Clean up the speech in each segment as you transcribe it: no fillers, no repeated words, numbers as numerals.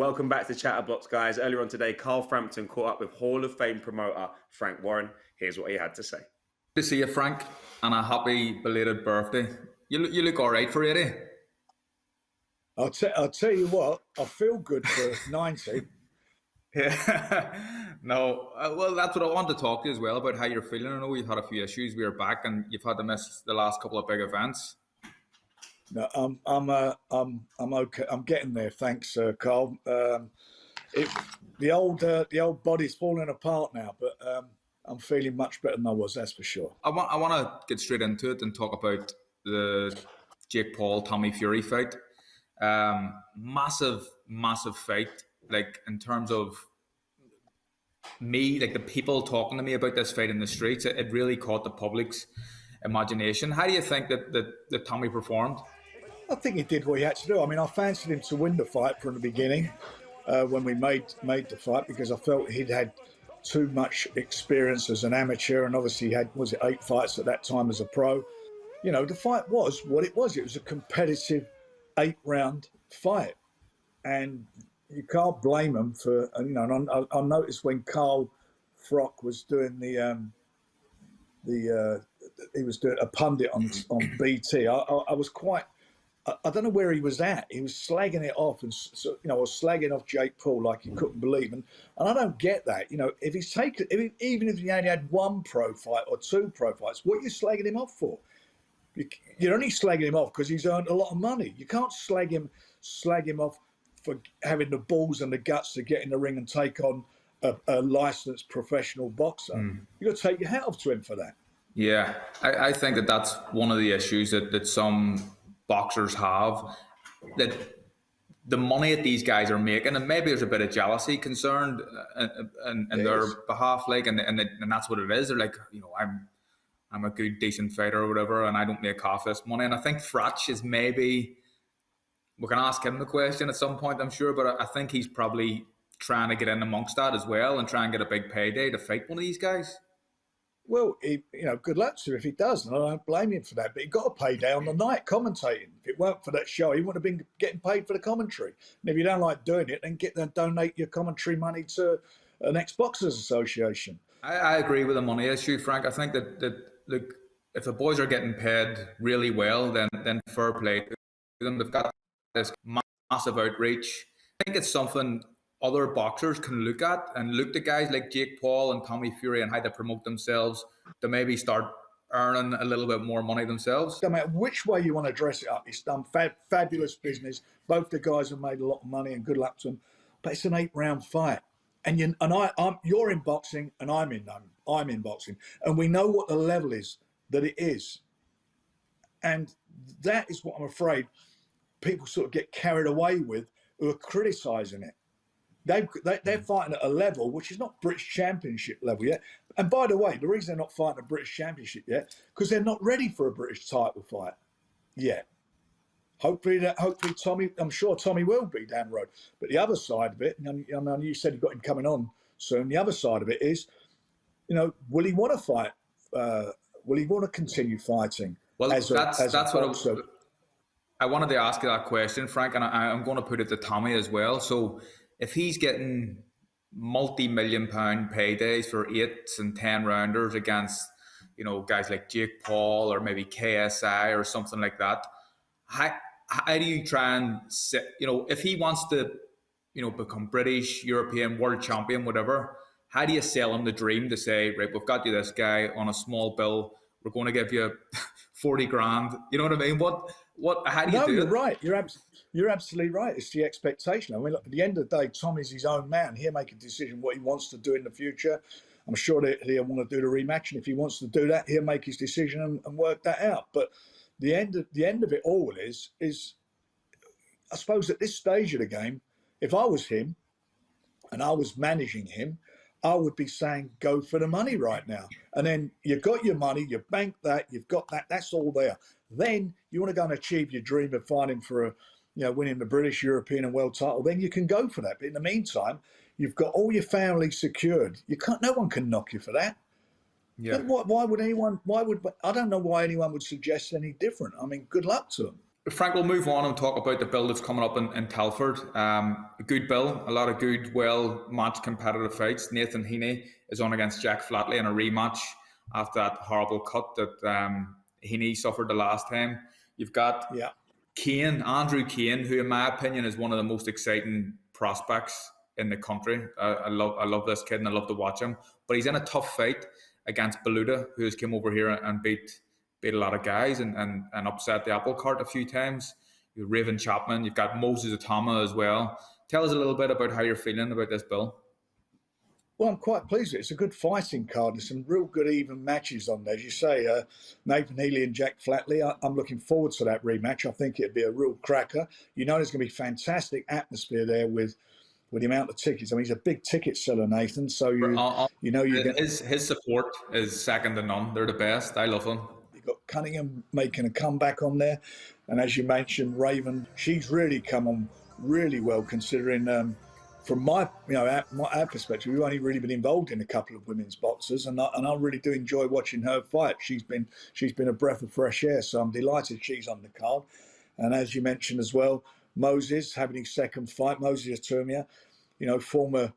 Welcome back to Chatterbox, guys. Earlier on today, Carl Frampton caught up with Hall of Fame promoter Frank Warren. Here's what he had to say. Good to see you, Frank, and a happy belated birthday. You look all right for 80. I'll tell you what, I feel good for 90. Yeah, no. Well, that's what I wanted to talk to you as well about how you're feeling. I know you've had a few issues. We are back, and you've had to miss the last couple of big events. No, I'm okay. I'm getting there. Thanks, Carl. The old body's falling apart now, but I'm feeling much better than I was. That's for sure. I want to get straight into it and talk about the Jake Paul Tommy Fury fight. Massive fight. Like, in terms of me, like the people talking to me about this fight in the streets, it really caught the public's imagination. How do you think that Tommy performed? I think he did what he had to do. I mean, I fancied him to win the fight from the beginning when we made the fight, because I felt he'd had too much experience as an amateur, and obviously he had, 8 fights at that time as a pro. You know, the fight was what it was. It was a competitive 8-round fight, and you can't blame him for, you know. And I noticed when Carl Froch was doing he was doing a pundit on BT. I was quite. I don't know where he was at. He was slagging it off, and so, you know, was slagging off Jake Paul like he couldn't believe. And I don't get that. You know, if he's taken, even if he only had 1 pro fight or 2 pro fights, what are you slagging him off for? You're only slagging him off because he's earned a lot of money. You can't slag him off for having the balls and the guts to get in the ring and take on a licensed professional boxer. You've got to take your hat off to him for that. Yeah, I think that's one of the issues that some boxers have, that the money that these guys are making, and maybe there's a bit of jealousy concerned in their behalf, like, and that's what it is. They're like, you know, I'm a good, decent fighter or whatever, and I don't make half this money. And I think Froch is maybe, we can ask him the question at some point, I'm sure, but I think he's probably trying to get in amongst that as well and try and get a big payday to fight one of these guys. Well, you know, good luck to him if he does, and I don't blame him for that. But he got to pay down the night commentating. If it weren't for that show, he wouldn't have been getting paid for the commentary. And if you don't like doing it, then donate your commentary money to an ex-boxers association. I agree with the money issue, Frank. I think that look, if the boys are getting paid really well, then fair play to them. They've got this massive outreach. I think it's something other boxers can look at, and look to guys like Jake Paul and Tommy Fury and how they promote themselves to maybe start earning a little bit more money themselves. No matter which way you want to dress it up, it's done fabulous business. Both the guys have made a lot of money, and good luck to them. But it's an 8-round fight, and you're in boxing, and I'm in boxing, and we know what the level is that it is, and that is what I'm afraid people sort of get carried away with, who are criticising it. They're fighting at a level which is not British Championship level yet. And by the way, the reason they're not fighting a British Championship yet, because they're not ready for a British title fight yet. Hopefully Tommy, I'm sure Tommy will be down the road. But the other side of it, and you said you got him coming on soon, the other side of it is, you know, will he want to fight? Will he want to continue fighting? Well, that's what I wanted to ask you that question, Frank, and I'm going to put it to Tommy as well. So if he's getting multi-million-pound paydays for 8 and 10 rounders against, you know, guys like Jake Paul or maybe KSI or something like that, how do you try and sit, you know, if he wants to, you know, become British, European, world champion, whatever, how do you sell him the dream to say, right, we've got you this guy on a small bill, we're going to give you 40 grand, you know what I mean? How do you do it? No, you're right. You're absolutely right. It's the expectation. I mean, look, at the end of the day, Tommy's his own man. He'll make a decision what he wants to do in the future. I'm sure that he'll want to do the rematch, and if he wants to do that, he'll make his decision and work that out. But the end of it all is I suppose at this stage of the game, if I was him and I was managing him, I would be saying, go for the money right now. And then you've got your money, you've banked that, you've got that, that's all there. Then you want to go and achieve your dream of fighting for winning the British, European and world title, then you can go for that. But in the meantime, you've got all your family secured. No one can knock you for that. Yeah. Why would anyone, I don't know why anyone would suggest any different. I mean, good luck to them. Frank, we'll move on and talk about the bill that's coming up in Telford. A good bill, a lot of good, well-matched competitive fights. Nathan Heaney is on against Jack Flatley in a rematch after that horrible cut that Heaney suffered the last time. You've got Andrew Kane, who in my opinion is one of the most exciting prospects in the country. I love this kid and I love to watch him. But he's in a tough fight against Beluda, who has come over here and beat a lot of guys and upset the apple cart a few times. You've Raven Chapman, you've got Moses Atama as well. Tell us a little bit about how you're feeling about this bill. Well, I'm quite pleased with it. It's a good fighting card. There's some real good even matches on there. As you say, Nathan Heaney and Jack Flatley, I'm looking forward to that rematch. I think it'd be a real cracker. You know there's going to be fantastic atmosphere there with the amount of tickets. I mean, he's a big ticket seller, Nathan. So his support is second to none. They're the best. I love them. You've got Cunningham making a comeback on there. And as you mentioned, Raven, she's really come on really well considering from our perspective, we've only really been involved in a couple of women's boxers, and I really do enjoy watching her fight. She's been a breath of fresh air, so I'm delighted she's on the card. And as you mentioned as well, Moses having his second fight, Moses Atumia, former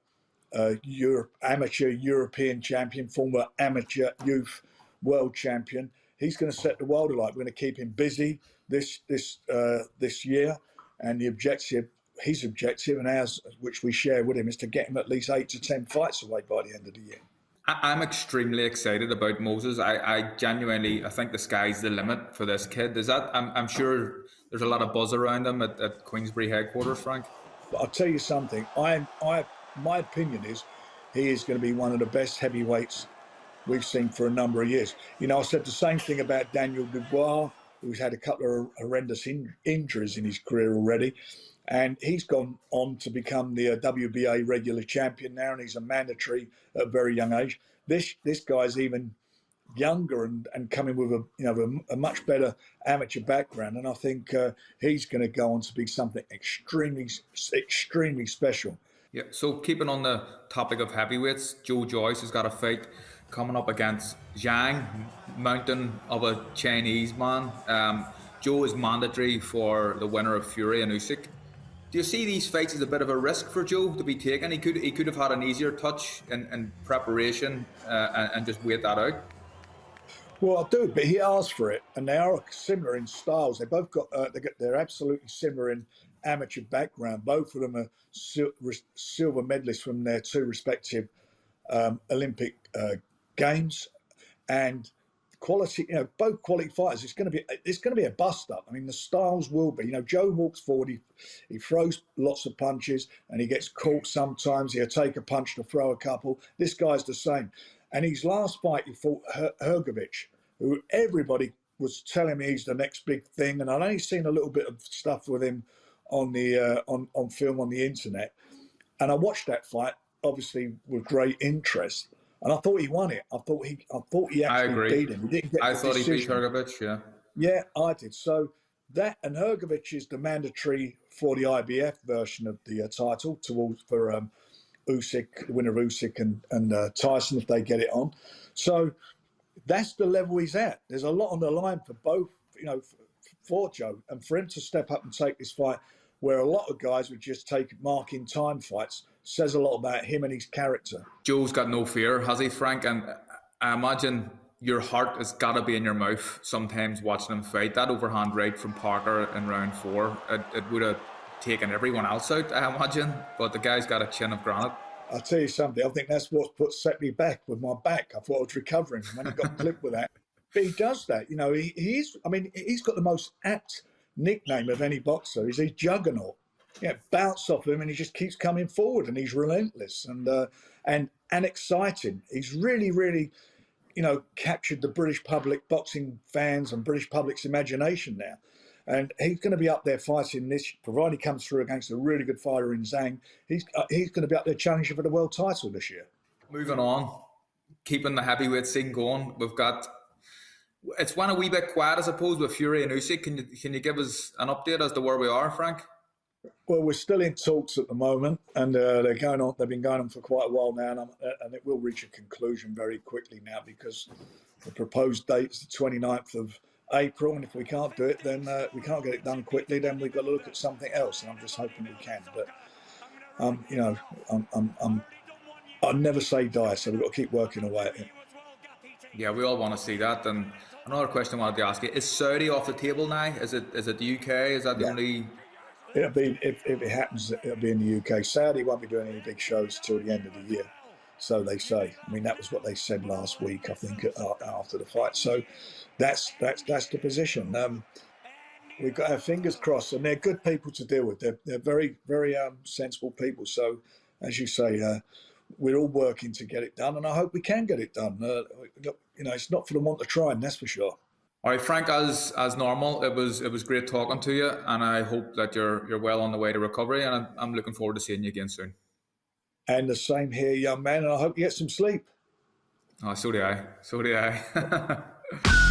amateur European champion, former amateur youth world champion. He's going to set the world alight. We're going to keep him busy this year, and his objective and ours, which we share with him, is to get him at least 8 to 10 fights away by the end of the year. I'm extremely excited about Moses. I genuinely, I think the sky's the limit for this kid. I'm sure there's a lot of buzz around him at Queensbury headquarters, Frank. But I'll tell you something. My opinion is he is going to be one of the best heavyweights we've seen for a number of years. I said the same thing about Daniel Dubois, who's had a couple of horrendous injuries in his career already. And he's gone on to become the WBA regular champion now, and he's a mandatory at a very young age. This guy's even younger and coming with a much better amateur background, and I think he's going to go on to be something extremely special. Yeah. So keeping on the topic of heavyweights, Joe Joyce has got a fight coming up against Zhang, mountain of a Chinese man. Joe is mandatory for the winner of Fury and Usyk. Do you see these fights as a bit of a risk for Joe to be taken? He could have had an easier touch in preparation and just wait that out. Well, I do, but he asked for it, and they are similar in styles. They both they're absolutely similar in amateur background. Both of them are silver medalists from their two respective Olympic games, and quality. Both quality fighters. It's going to be a bust up. I mean, the styles will be. Joe walks forward. He throws lots of punches, and he gets caught sometimes. He'll take a punch to throw a couple. This guy's the same. And his last fight, he fought Hrgović, who everybody was telling me he's the next big thing. And I'd only seen a little bit of stuff with him on the on film on the internet. And I watched that fight, obviously, with great interest. And I thought he won it. I thought he actually beat him. He didn't get I thought he beat Hrgović, yeah. Yeah, I did. So that, and Hrgović is the mandatory for the IBF version of the title for Usyk, the winner of Usyk and Tyson, if they get it on. So that's the level he's at. There's a lot on the line for both, for Joe, and for him to step up and take this fight, where a lot of guys would just take marking time fights, says a lot about him and his character. Joe's got no fear, has he, Frank? And I imagine your heart has got to be in your mouth sometimes watching him fight. That overhand right from Parker in round 4, it would have taken everyone else out, I imagine. But the guy's got a chin of granite. I'll tell you something. I think that's what set me back with my back. I thought I was recovering when I got clipped with that. But he does that. He's got the most apt nickname of any boxer. He's a juggernaut. Bounce off him and he just keeps coming forward, and he's relentless and exciting. He's really, really, captured the British public, boxing fans and British public's imagination now. And he's going to be up there fighting this, provided he comes through against a really good fighter in Zhang. He's going to be up there challenging for the world title this year. Moving on, keeping the heavyweight scene going, it's went a wee bit quiet, I suppose, with Fury and Usyk. Can you give us an update as to where we are, Frank? Well, we're still in talks at the moment, and they're going on. They've been going on for quite a while now, and it will reach a conclusion very quickly now, because the proposed date is the 29th of April, and if we can't do it, then we can't get it done quickly. Then we've got to look at something else, and I'm just hoping we can. But you know, I never say die, so we've got to keep working away at it. Yeah, we all want to see that. And another question I wanted to ask you: is Saudi off the table now? Is it the UK? Is that the Yeah. only? It'll be if it happens, it'll be in the UK. Saudi won't be doing any big shows till the end of the year, so they say. I mean, that was what they said last week, I think, after the fight. So that's the position. We've got our fingers crossed, and they're good people to deal with. They're very sensible people. So, as you say, we're all working to get it done, and I hope we can get it done. You know, it's not for the want of trying, that's for sure. All right, Frank. As normal, it was great talking to you, and I hope that you're well on the way to recovery. And I'm looking forward to seeing you again soon. And the same here, young man. And I hope you get some sleep. Oh, so do I. So do I.